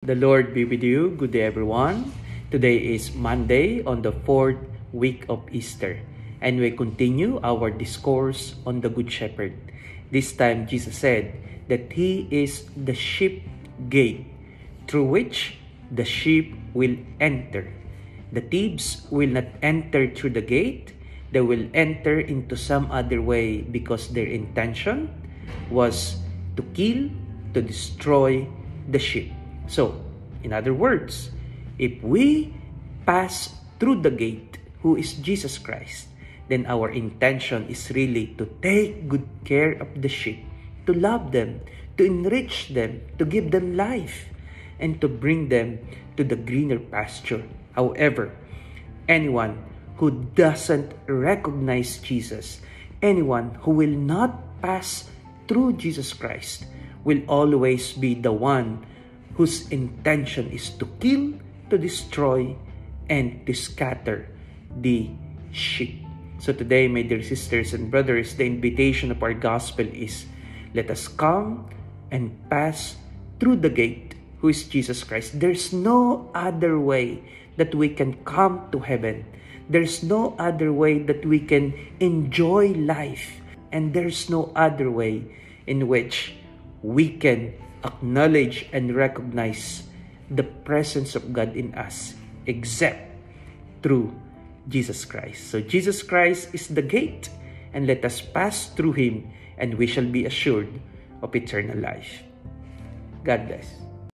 The Lord be with you. Good day, everyone. Today is Monday on the 4th week of Easter, and we continue our discourse on the Good Shepherd. This time, Jesus said that He is the sheep gate through which the sheep will enter. The thieves will not enter through the gate. They will enter into some other way because their intention was to kill, to destroy the sheep. So, in other words, if we pass through the gate, who is Jesus Christ, then our intention is really to take good care of the sheep, to love them, to enrich them, to give them life, and to bring them to the greener pasture. However, anyone who doesn't recognize Jesus, anyone who will not pass through Jesus Christ, will always be the one whose intention is to kill, to destroy, and to scatter the sheep. So today, my dear sisters and brothers, the invitation of our gospel is, let us come and pass through the gate, who is Jesus Christ. There's no other way that we can come to heaven. There's no other way that we can enjoy life. And there's no other way in which we can acknowledge and recognize the presence of God in us except through Jesus Christ. So Jesus Christ is the gate, and let us pass through Him, and we shall be assured of eternal life. God bless.